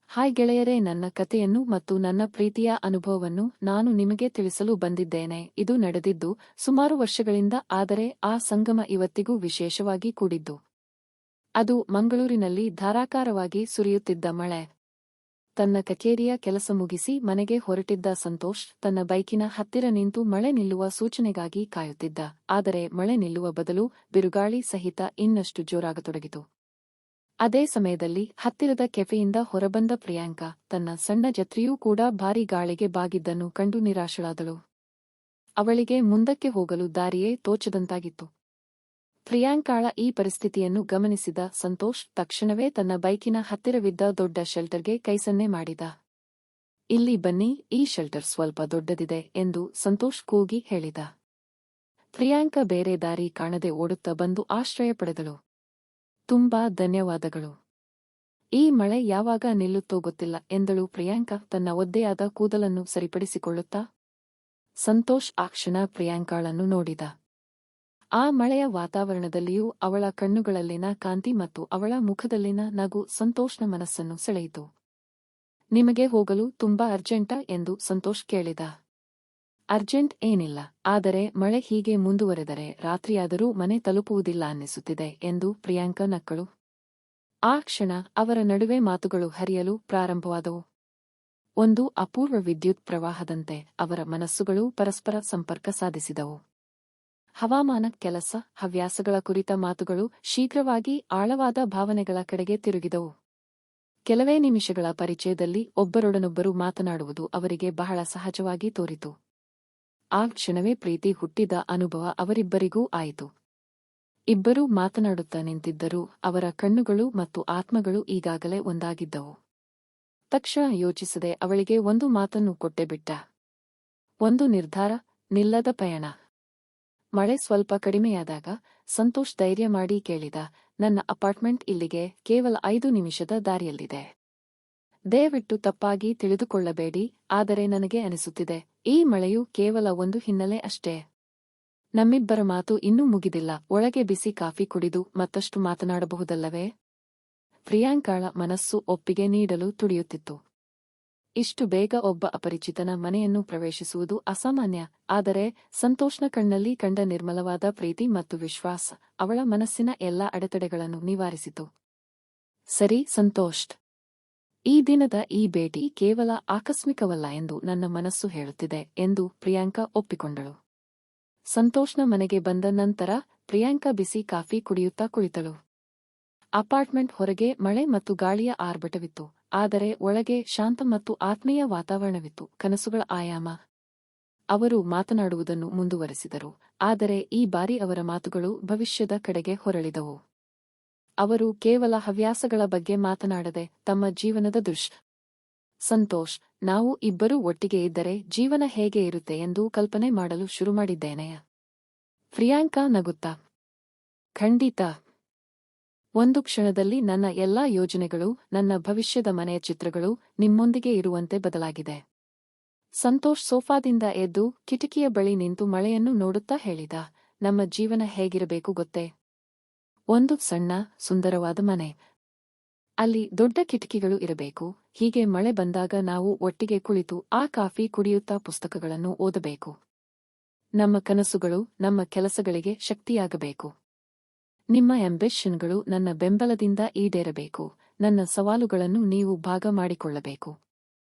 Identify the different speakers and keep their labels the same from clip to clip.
Speaker 1: Hi ಗೆಳೆಯರೇ, ನನ್ನ ಕಥೆಯನ್ನು ಮತ್ತು ನನ್ನ ಪ್ರೀತಿಯ ಅನುಭವವನ್ನು ನಾನು ನಿಮಗೆ ತಿಳಿಸಲು ಬಂದಿದ್ದೇನೆ. ಇದು ನಡೆದಿದ್ದು ಸುಮಾರು ವರ್ಷಗಳಿಂದ, ಆದರೆ ಆ ಸಂಗಮ ಇವತ್ತಿಗೂ ವಿಶೇಷವಾಗಿ ಕೂಡಿದ್ದು. ಅದು ಮಂಗಳೂರಿನಲ್ಲಿ ಧಾರಾಕಾರವಾಗಿ ಸುರಿಯುತ್ತಿದ್ದ ಮಳೆ. ತನ್ನ ಕಚೇರಿಯ ಕೆಲಸ ಮುಗಿಸಿ ಮನೆಗೆ ಹೊರಟಿದ್ದ ಸಂತೋಷ್ ತನ್ನ ಬೈಕಿನ ಹತ್ತಿರ ನಿಂತು ಮಳೆ ನಿಲ್ಲುವ ಸೂಚನೆಗಾಗಿ ಕಾಯುತ್ತಿದ್ದ. ಆದರೆ ಮಳೆ ನಿಲ್ಲುವ ಬದಲು ಬಿರುಗಾಳಿ ಸಹಿತ ಇನ್ನಷ್ಟು ಜೋರಾಗತೊಡಗಿತು. ಅದೇ ಸಮಯದಲ್ಲಿ ಹತ್ತಿರದ ಕೆಫೆಯಿಂದ ಹೊರಬಂದ ಪ್ರಿಯಾಂಕಾ ತನ್ನ ಸಣ್ಣ ಛತ್ರಿಯೂ ಕೂಡ ಭಾರೀ ಗಾಳಿಗೆ ಬಾಗಿದ್ದನ್ನು ಕಂಡು ನಿರಾಶಳಾದಳು. ಅವಳಿಗೆ ಮುಂದಕ್ಕೆ ಹೋಗಲು ದಾರಿಯೇ ತೋಚದಂತಾಗಿತ್ತು. ಪ್ರಿಯಾಂಕಾಳ ಈ ಪರಿಸ್ಥಿತಿಯನ್ನು ಗಮನಿಸಿದ ಸಂತೋಷ್ ತಕ್ಷಣವೇ ತನ್ನ ಬೈಕಿನ ಹತ್ತಿರವಿದ್ದ ದೊಡ್ಡ ಶೆಲ್ಟರ್ಗೆ ಕೈಸನ್ನೆ ಮಾಡಿದ. ಇಲ್ಲಿ ಬನ್ನಿ, ಈ ಶೆಲ್ಟರ್ ಸ್ವಲ್ಪ ದೊಡ್ಡದಿದೆ ಎಂದು ಸಂತೋಷ್ ಕೂಗಿ ಹೇಳಿದ. ಪ್ರಿಯಾಂಕಾ ಬೇರೆ ದಾರಿ ಕಾಣದೆ ಓಡುತ್ತಾ ಬಂದು ಆಶ್ರಯ ಪಡೆದಳು. ತುಂಬಾ ಧನ್ಯವಾದಗಳು. ಈ ಮಳೆ ಯಾವಾಗ ನಿಲ್ಲುತ್ತೋ ಗೊತ್ತಿಲ್ಲ ಎಂದಳು ಪ್ರಿಯಾಂಕಾ ತನ್ನ ಒದ್ದೆಯಾದ ಕೂದಲನ್ನು ಸರಿಪಡಿಸಿಕೊಳ್ಳುತ್ತಾ. ಸಂತೋಷ್ ಆ ಕ್ಷಣ ಪ್ರಿಯಾಂಕಾಳನ್ನು ನೋಡಿದ. ಆ ಮಳೆಯ ವಾತಾವರಣದಲ್ಲಿಯೂ ಅವಳ ಕಣ್ಣುಗಳಲ್ಲಿನ ಕಾಂತಿ ಮತ್ತು ಅವಳ ಮುಖದಲ್ಲಿನ ನಗು ಸಂತೋಷ್ನ ಮನಸ್ಸನ್ನು ಸೆಳೆಯಿತು. ನಿಮಗೆ ಹೋಗಲು ತುಂಬಾ ಅರ್ಜೆಂಟಾ ಎಂದು ಸಂತೋಷ್ ಕೇಳಿದ. ಅರ್ಜೆಂಟ್ ಏನಿಲ್ಲ, ಆದರೆ ಮಳೆ ಹೀಗೆ ಮುಂದುವರೆದರೆ ರಾತ್ರಿಯಾದರೂ ಮನೆ ತಲುಪುವುದಿಲ್ಲ ಅನ್ನಿಸುತ್ತಿದೆ ಎಂದು ಪ್ರಿಯಾಂಕಾ ನಕ್ಕಳು. ಆ ಕ್ಷಣ ಅವರ ನಡುವೆ ಮಾತುಗಳು ಹರಿಯಲು ಪ್ರಾರಂಭವಾದವು. ಒಂದು ಅಪೂರ್ವ ವಿದ್ಯುತ್ ಪ್ರವಾಹದಂತೆ ಅವರ ಮನಸ್ಸುಗಳು ಪರಸ್ಪರ ಸಂಪರ್ಕ ಸಾಧಿಸಿದವು. ಹವಾಮಾನ, ಕೆಲಸ, ಹವ್ಯಾಸಗಳ ಕುರಿತ ಮಾತುಗಳು ಶೀಘ್ರವಾಗಿ ಆಳವಾದ ಭಾವನೆಗಳ ಕಡೆಗೆ ತಿರುಗಿದವು. ಕೆಲವೇ ನಿಮಿಷಗಳ ಪರಿಚಯದಲ್ಲಿ ಒಬ್ಬರೊಡನೊಬ್ಬರು ಮಾತನಾಡುವುದು ಅವರಿಗೆ ಬಹಳ ಸಹಜವಾಗಿ ತೋರಿತು. ಆ ಕ್ಷಣವೇ ಪ್ರೀತಿ ಹುಟ್ಟಿದ ಅನುಭವ ಅವರಿಬ್ಬರಿಗೂ ಆಯಿತು. ಇಬ್ಬರೂ ಮಾತನಾಡುತ್ತಾ ನಿಂತಿದ್ದರೂ ಅವರ ಕಣ್ಣುಗಳು ಮತ್ತು ಆತ್ಮಗಳು ಈಗಾಗಲೇ ಒಂದಾಗಿದ್ದವು. ತಕ್ಷಣ ಯೋಚಿಸದೆ ಅವಳಿಗೆ ಒಂದು ಮಾತನ್ನು ಕೊಟ್ಟೆ ಬಿಟ್ಟ. ಒಂದು ನಿರ್ಧಾರ, ನಿಲ್ಲದ ಪಯಣ. ಮಳೆ ಸ್ವಲ್ಪ ಕಡಿಮೆಯಾದಾಗ ಸಂತೋಷ್ ಧೈರ್ಯ ಮಾಡಿ ಕೇಳಿದ, ನನ್ನ ಅಪಾರ್ಟ್ಮೆಂಟ್ ಇಲ್ಲಿಗೆ ಕೇವಲ 5 ನಿಮಿಷದ ದಾರಿಯಲ್ಲಿದೆ. ದಯವಿಟ್ಟು ತಪ್ಪಾಗಿ ತಿಳಿದುಕೊಳ್ಳಬೇಡಿ, ಆದರೆ ನನಗೆ ಅನಿಸುತ್ತಿದೆ ಈ ಮಳೆಯು ಕೇವಲ ಒಂದು ಹಿನ್ನೆಲೆ ಅಷ್ಟೇ. ನಮ್ಮಿಬ್ಬರ ಮಾತು ಇನ್ನೂ ಮುಗಿದಿಲ್ಲ. ಒಳಗೆ ಬಿಸಿ ಕಾಫಿ ಕುಡಿದು ಮತ್ತಷ್ಟು ಮಾತನಾಡಬಹುದಲ್ಲವೇ? ಪ್ರಿಯಾಂಕಾಳ ಮನಸ್ಸು ಒಪ್ಪಿಗೆ ನೀಡಲು ತುಡಿಯುತ್ತಿತ್ತು. ಇಷ್ಟು ಬೇಗ ಒಬ್ಬ ಅಪರಿಚಿತನ ಮನೆಯನ್ನು ಪ್ರವೇಶಿಸುವುದು ಅಸಾಮಾನ್ಯ, ಆದರೆ ಸಂತೋಷ್ನ ಕಣ್ಣಲ್ಲಿ ಕಂಡ ನಿರ್ಮಲವಾದ ಪ್ರೀತಿ ಮತ್ತು ವಿಶ್ವಾಸ ಅವಳ ಮನಸ್ಸಿನ ಎಲ್ಲಾ ಅಡೆತಡೆಗಳನ್ನು ನಿವಾರಿಸಿತು. ಸರಿ ಸಂತೋಷ್, ಈ ದಿನದ ಈ ಭೇಟಿ ಕೇವಲ ಆಕಸ್ಮಿಕವಲ್ಲ ಎಂದು ನನ್ನ ಮನಸ್ಸು ಹೇಳುತ್ತಿದೆ ಎಂದು ಪ್ರಿಯಾಂಕಾ ಒಪ್ಪಿಕೊಂಡಳು. ಸಂತೋಷ್ನ ಮನೆಗೆ ಬಂದ ನಂತರ ಪ್ರಿಯಾಂಕಾ ಬಿಸಿ ಕಾಫಿ ಕುಡಿಯುತ್ತಾ ಕುಳಿತಳು. ಅಪಾರ್ಟ್ಮೆಂಟ್ ಹೊರಗೆ ಮಳೆ ಮತ್ತು ಗಾಳಿಯ ಆರ್ಭಟವಿತ್ತು, ಆದರೆ ಒಳಗೆ ಶಾಂತ ಮತ್ತು ಆತ್ಮೀಯ ವಾತಾವರಣವಿತ್ತು. ಕನಸುಗಳ ಆಯಾಮ. ಅವರು ಮಾತನಾಡುವುದನ್ನು ಮುಂದುವರೆಸಿದರು, ಆದರೆ ಈ ಬಾರಿ ಅವರ ಮಾತುಗಳು ಭವಿಷ್ಯದ ಕಡೆಗೆ ಹೊರಳಿದವು. ಅವರು ಕೇವಲ ಹವ್ಯಾಸಗಳ ಬಗ್ಗೆ ಮಾತನಾಡದೆ ತಮ್ಮ ಜೀವನದ ದೃಶ್ಯ. ಸಂತೋಷ್, ನಾವು ಇಬ್ಬರೂ ಒಟ್ಟಿಗೆ ಇದ್ದರೆ ಜೀವನ ಹೇಗೆ ಇರುತ್ತೆ ಎಂದು ಕಲ್ಪನೆ ಮಾಡಲು ಶುರು ಮಾಡಿದ್ದೇನೆ. ಪ್ರಿಯಾಂಕಾ ನಗುತ್ತಾ, ಖಂಡಿತ. ಒಂದು ಕ್ಷಣದಲ್ಲಿ ನನ್ನ ಎಲ್ಲಾ ಯೋಜನೆಗಳು, ನನ್ನ ಭವಿಷ್ಯದ ಮನೆಯ ಚಿತ್ರಗಳು ನಿಮ್ಮೊಂದಿಗೆ ಇರುವಂತೆ ಬದಲಾಗಿದೆ. ಸಂತೋಷ್ ಸೋಫಾದಿಂದ ಎದ್ದು ಕಿಟಕಿಯ ಬಳಿ ನಿಂತು ಮಳೆಯನ್ನು ನೋಡುತ್ತಾ ಹೇಳಿದ, ನಮ್ಮ ಜೀವನ ಹೇಗಿರಬೇಕು ಗೊತ್ತೇ? ಒಂದು ಸಣ್ಣ, ಸುಂದರವಾದ ಮನೆ. ಅಲ್ಲಿ ದೊಡ್ಡ ಕಿಟಕಿಗಳು ಇರಬೇಕು. ಹೀಗೆ ಮಳೆ ಬಂದಾಗ ನಾವು ಒಟ್ಟಿಗೆ ಕುಳಿತು ಆ ಕಾಫಿ ಕುಡಿಯುತ್ತಾ ಪುಸ್ತಕಗಳನ್ನು ಓದಬೇಕು. ನಮ್ಮ ಕನಸುಗಳು ನಮ್ಮ ಕೆಲಸಗಳಿಗೆ ಶಕ್ತಿಯಾಗಬೇಕು. ನಿಮ್ಮ ಆಂಬಿಷನ್ಗಳು ನನ್ನ ಬೆಂಬಲದಿಂದ ಈಡೇರಬೇಕು. ನನ್ನ ಸವಾಲುಗಳನ್ನು ನೀವು ಭಾಗ ಮಾಡಿಕೊಳ್ಳಬೇಕು.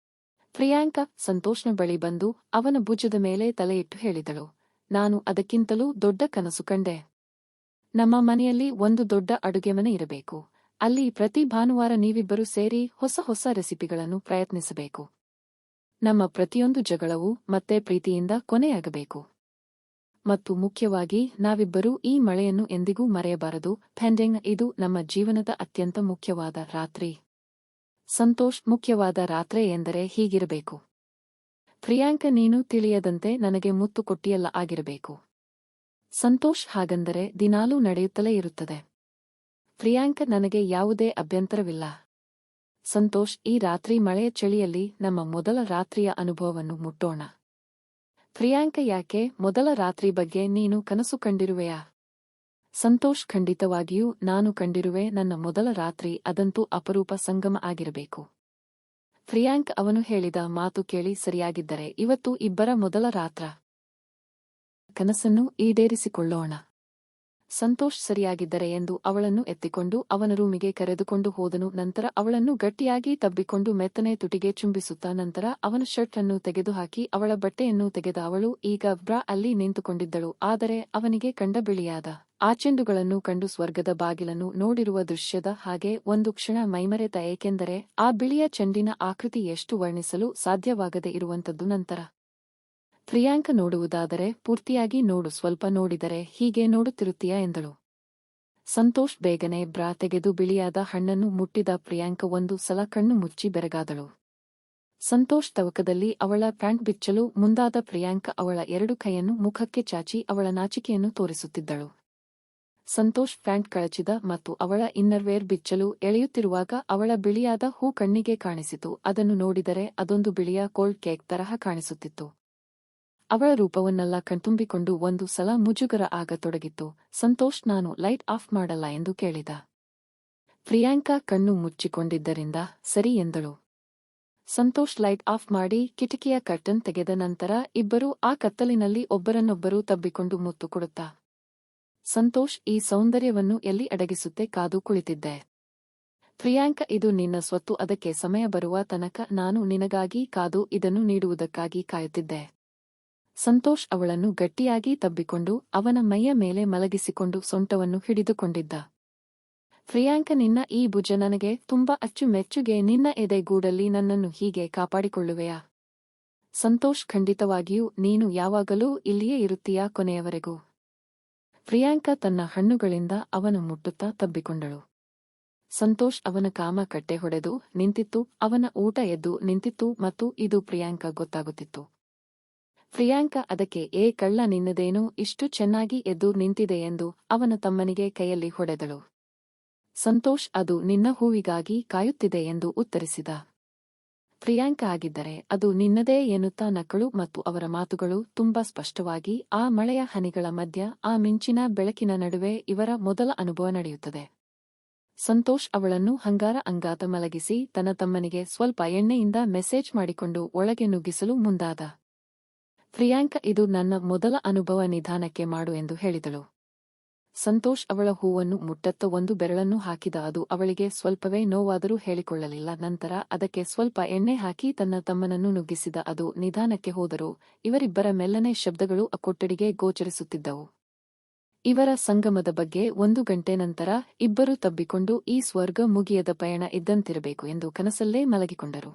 Speaker 1: ಪ್ರಿಯಾಂಕಾ ಸಂತೋಷ್ನ ಬಳಿ ಬಂದು ಅವನ ಭುಜದ ಮೇಲೆ ತಲೆಯಿಟ್ಟು ಹೇಳಿದಳು, ನಾನು ಅದಕ್ಕಿಂತಲೂ ದೊಡ್ಡ ಕನಸು ಕಂಡೆ. ನಮ್ಮ ಮನೆಯಲ್ಲಿ ಒಂದು ದೊಡ್ಡ ಅಡುಗೆಮನೆ ಇರಬೇಕು. ಅಲ್ಲಿ ಪ್ರತಿ ಭಾನುವಾರ ನೀವಿಬ್ಬರೂ ಸೇರಿ ಹೊಸ ಹೊಸ ರೆಸಿಪಿಗಳನ್ನು ಪ್ರಯತ್ನಿಸಬೇಕು. ನಮ್ಮ ಪ್ರತಿಯೊಂದು ಜಗಳವೂ ಮತ್ತೆ ಪ್ರೀತಿಯಿಂದ ಕೊನೆಯಾಗಬೇಕು. ಮತ್ತು ಮುಖ್ಯವಾಗಿ ನಾವಿಬ್ಬರೂ ಈ ಮಳೆಯನ್ನು ಎಂದಿಗೂ ಮರೆಯಬಾರದು. ಪೆಂಡಿಂಗ್, ಇದು ನಮ್ಮ ಜೀವನದ ಅತ್ಯಂತ ಮುಖ್ಯವಾದ ರಾತ್ರಿ. ಸಂತೋಷ್, ಮುಖ್ಯವಾದ ರಾತ್ರಿ ಎಂದರೆ ಹೀಗಿರಬೇಕು. ಪ್ರಿಯಾಂಕಾ, ನೀನು ತಿಳಿಯದಂತೆ ನನಗೆ ಮುತ್ತು ಕೊಟ್ಟಿಯಲ್ಲ ಆಗಿರಬೇಕು. ಸಂತೋಷ್, ಹಾಗಂದರೆ ದಿನಾಲೂ ನಡೆಯುತ್ತಲೇ ಇರುತ್ತದೆ. ಪ್ರಿಯಾಂಕಾ, ನನಗೆ ಯಾವುದೇ ಅಭ್ಯಂತರವಿಲ್ಲ. ಸಂತೋಷ್, ಈ ರಾತ್ರಿ ಮಳೆಯ ಚಳಿಯಲ್ಲಿ ನಮ್ಮ ಮೊದಲ ರಾತ್ರಿಯ ಅನುಭವವನ್ನು ಮುಟ್ಟೋಣ. ಪ್ರಿಯಾಂಕಾ, ಯಾಕೆ? ಮೊದಲ ರಾತ್ರಿ ಬಗ್ಗೆ ನೀನು ಕನಸು ಕಂಡಿರುವೆಯಾ? ಸಂತೋಷ್, ಖಂಡಿತವಾಗಿಯೂ ನಾನು ಕಂಡಿರುವೆ. ನನ್ನ ಮೊದಲ ರಾತ್ರಿ, ಅದಂತೂ ಅಪರೂಪ ಸಂಗಮ ಆಗಿರಬೇಕು. ಪ್ರಿಯಾಂಕ್ ಅವನು ಹೇಳಿದ ಮಾತು ಕೇಳಿ ಸರಿಯಾಗಿದ್ದರೆ ಇವತ್ತು ಇಬ್ಬರ ಮೊದಲ ರಾತ್ರ ಕನಸನ್ನು ಈಡೇರಿಸಿಕೊಳ್ಳೋಣ. ಸಂತೋಷ್ ಸರಿಯಾಗಿದ್ದರೆ ಎಂದು ಅವಳನ್ನು ಎತ್ತಿಕೊಂಡು ಅವನ ರೂಮಿಗೆ ಕರೆದುಕೊಂಡು ಹೋದನು. ನಂತರ ಅವಳನ್ನು ಗಟ್ಟಿಯಾಗಿ ತಬ್ಬಿಕೊಂಡು ಮೆತ್ತನೆ ತುಟಿಗೆ ಚುಂಬಿಸುತ್ತಾ ನಂತರ ಅವನ ಶರ್ಟ್ ಅನ್ನು ತೆಗೆದುಹಾಕಿ ಅವಳ ಬಟ್ಟೆಯನ್ನು ತೆಗೆದ ಅವಳು ಈಗ ಬ್ರಾ ಅಲ್ಲಿ ನಿಂತುಕೊಂಡಿದ್ದಳು. ಆದರೆ ಅವನಿಗೆ ಕಂಡ ಬಿಳಿಯಾದ ಆಚೆಂಡುಗಳನ್ನು ಕಂಡು ಸ್ವರ್ಗದ ಬಾಗಿಲನ್ನು ನೋಡಿರುವ ದೃಶ್ಯದ ಹಾಗೆ ಒಂದು ಕ್ಷಣ ಮೈಮರೆತ, ಏಕೆಂದರೆ ಆ ಬಿಳಿಯ ಚೆಂಡಿನ ಆಕೃತಿ ಎಷ್ಟು ವರ್ಣಿಸಲು ಸಾಧ್ಯವಾಗದೇ ಇರುವಂತದ್ದು. ನಂತರ ಪ್ರಿಯಾಂಕ ನೋಡುವುದಾದರೆ ಪೂರ್ತಿಯಾಗಿ ನೋಡು, ಸ್ವಲ್ಪ ನೋಡಿದರೆ ಹೀಗೆ ನೋಡುತ್ತಿರುತ್ತೀಯಾ ಎಂದಳು. ಸಂತೋಷ್ ಬೇಗನೆ ಬ್ರಾ ತೆಗೆದು ಬಿಳಿಯಾದ ಹಣ್ಣನ್ನು ಮುಟ್ಟಿದ. ಪ್ರಿಯಾಂಕ ಒಂದು ಸಲ ಕಣ್ಣು ಮುಚ್ಚಿ ಬೆರಗಾದಳು. ಸಂತೋಷ್ ತವಕದಲ್ಲಿ ಅವಳ ಪ್ಯಾಂಟ್ ಬಿಚ್ಚಲು ಮುಂದಾದ. ಪ್ರಿಯಾಂಕ ಅವಳ ಎರಡು ಕೈಯನ್ನು ಮುಖಕ್ಕೆ ಚಾಚಿ ಅವಳ ನಾಚಿಕೆಯನ್ನು ತೋರಿಸುತ್ತಿದ್ದಳು. ಸಂತೋಷ್ ಪ್ಯಾಂಟ್ ಕಳಚಿದ ಮತ್ತು ಅವಳ ಇನ್ನರ್ವೇರ್ ಬಿಚ್ಚಲು ಎಳೆಯುತ್ತಿರುವಾಗ ಅವಳ ಬಿಳಿಯಾದ ಹೂ ಕಣ್ಣಿಗೆ ಕಾಣಿಸಿತು. ಅದನ್ನು ನೋಡಿದರೆ ಅದೊಂದು ಬಿಳಿಯ ಕೋಲ್ಡ್ ಕೇಕ್ ತರಹ ಕಾಣಿಸುತ್ತಿತ್ತು. ಅವಳ ರೂಪವನ್ನೆಲ್ಲ ಕಣ್ತುಂಬಿಕೊಂಡು ಒಂದು ಸಲ ಮುಜುಗರ ಆಗತೊಡಗಿತ್ತು. ಸಂತೋಷ್, ನಾನು ಲೈಟ್ ಆಫ್ ಮಾಡಲ್ಲ ಎಂದು ಕೇಳಿದ. ಪ್ರಿಯಾಂಕ ಕಣ್ಣು ಮುಚ್ಚಿಕೊಂಡಿದ್ದರಿಂದ ಸರಿ ಎಂದಳು. ಸಂತೋಷ್ ಲೈಟ್ ಆಫ್ ಮಾಡಿ ಕಿಟಕಿಯ ಕರ್ಟನ್ ತೆಗೆದ. ನಂತರ ಇಬ್ಬರೂ ಆ ಕತ್ತಲಿನಲ್ಲಿ ಒಬ್ಬರನ್ನೊಬ್ಬರು ತಬ್ಬಿಕೊಂಡು ಮುತ್ತು ಕೊಡುತ್ತಾ, ಸಂತೋಷ್, ಈ ಸೌಂದರ್ಯವನ್ನು ಎಲ್ಲಿ ಅಡಗಿಸುತ್ತೆ? ಕಾದು ಕುಳಿತಿದ್ದೆ. ಪ್ರಿಯಾಂಕ, ಇದು ನಿನ್ನ ಸ್ವತ್ತು, ಅದಕ್ಕೆ ಸಮಯ ಬರುವ ತನಕ ನಾನು ನಿನಗಾಗಿ ಕಾದು ಇದನ್ನು ನೀಡುವುದಕ್ಕಾಗಿ ಕಾಯುತ್ತಿದ್ದೆ. ಸಂತೋಷ್ ಅವಳನ್ನು ಗಟ್ಟಿಯಾಗಿ ತಬ್ಬಿಕೊಂಡು ಅವನ ಮೈಯ ಮೇಲೆ ಮಲಗಿಸಿಕೊಂಡು ಸೊಂಟವನ್ನು ಹಿಡಿದುಕೊಂಡಿದ್ದ. ಪ್ರಿಯಾಂಕ, ನಿನ್ನ ಈ ಭುಜ ನನಗೆ ತುಂಬಾ ಅಚ್ಚುಮೆಚ್ಚುಗೆ. ನಿನ್ನ ಎದೆಗೂಡಲ್ಲಿ ನನ್ನನ್ನು ಹೀಗೆ ಕಾಪಾಡಿಕೊಳ್ಳುವೆಯಾ? ಸಂತೋಷ್, ಖಂಡಿತವಾಗಿಯೂ. ನೀನು ಯಾವಾಗಲೂ ಇಲ್ಲಿಯೇ ಇರುತ್ತೀಯಾ ಕೊನೆಯವರೆಗೂ? ಪ್ರಿಯಾಂಕ ತನ್ನ ಹಣ್ಣುಗಳಿಂದ ಅವನು ಮುಟ್ಟುತ್ತಾ ತಬ್ಬಿಕೊಂಡಳು. ಸಂತೋಷ್ ಅವನ ಕಾಮ ಕಟ್ಟೆ ಹೊಡೆದು ನಿಂತಿತ್ತು. ಅವನ ಊಟ ಎದ್ದು ನಿಂತಿತ್ತು ಮತ್ತು ಇದು ಪ್ರಿಯಾಂಕ ಗೊತ್ತಾಗುತ್ತಿತ್ತು. ಪ್ರಿಯಾಂಕ ಅದಕ್ಕೆ, ಏ ಕಳ್ಳ, ನಿನ್ನದೇನು ಇಷ್ಟು ಚೆನ್ನಾಗಿ ಎದ್ದು ನಿಂತಿದೆ ಎಂದು ಅವನ ತಮ್ಮನಿಗೆ ಕೈಯಲ್ಲಿ ಹೊಡೆದಳು. ಸಂತೋಷ್, ಅದು ನಿನ್ನ ಹೂವಿಗಾಗಿ ಕಾಯುತ್ತಿದೆ ಎಂದು ಉತ್ತರಿಸಿದ. ಪ್ರಿಯಾಂಕ, ಆಗಿದ್ದರೆ ಅದು ನಿನ್ನದೇ ಎನ್ನುತ್ತಾ ನಕ್ಕಳು ಮತ್ತು ಅವರ ಮಾತುಗಳು ತುಂಬಾ ಸ್ಪಷ್ಟವಾಗಿ ಆ ಮಳೆಯ ಹನಿಗಳ ಮಧ್ಯ, ಆ ಮಿಂಚಿನ ಬೆಳಕಿನ ನಡುವೆ ಇವರ ಮೊದಲ ಅನುಭವ ನಡೆಯುತ್ತದೆ. ಸಂತೋಷ್ ಅವಳನ್ನು ಹಂಗಾರ ಅಂಗಾತ ಮಲಗಿಸಿ ತನ್ನ ತಮ್ಮನಿಗೆ ಸ್ವಲ್ಪ ಎಣ್ಣೆಯಿಂದ ಮೆಸೇಜ್ ಮಾಡಿಕೊಂಡು ಒಳಗೆ ನುಗ್ಗಿಸಲು ಮುಂದಾದ. ಪ್ರಿಯಾಂಕ, ಇದು ನನ್ನ ಮೊದಲ ಅನುಭವ, ನಿಧಾನಕ್ಕೆ ಮಾಡು ಎಂದು ಹೇಳಿದಳು. ಸಂತೋಷ್ ಅವಳ ಹೂವನ್ನು ಮುಟ್ಟತ್ತ ಒಂದು ಬೆರಳನ್ನು ಹಾಕಿದ. ಅದು ಅವಳಿಗೆ ಸ್ವಲ್ಪವೇ ನೋವಾದರೂ ಹೇಳಿಕೊಳ್ಳಲಿಲ್ಲ. ನಂತರ ಅದಕ್ಕೆ ಸ್ವಲ್ಪ ಎಣ್ಣೆ ಹಾಕಿ ತನ್ನ ತಮ್ಮನನ್ನು ನುಗ್ಗಿಸಿದ. ಅದು ನಿಧಾನಕ್ಕೆ ಹೋದರೂ ಇವರಿಬ್ಬರ ಮೆಲ್ಲನೆ ಶಬ್ದಗಳು ಆ ಕೊಠಡಿಗೆ ಗೋಚರಿಸುತ್ತಿದ್ದವು. ಇವರ ಸಂಗಮದ ಬಗ್ಗೆ 1 ಗಂಟೆ ನಂತರ ಇಬ್ಬರು ತಬ್ಬಿಕೊಂಡು ಈ ಸ್ವರ್ಗ ಮುಗಿಯದ ಪಯಣ ಇದ್ದಂತಿರಬೇಕು ಎಂದು ಕನಸಲ್ಲೇ ಮಲಗಿಕೊಂಡರು.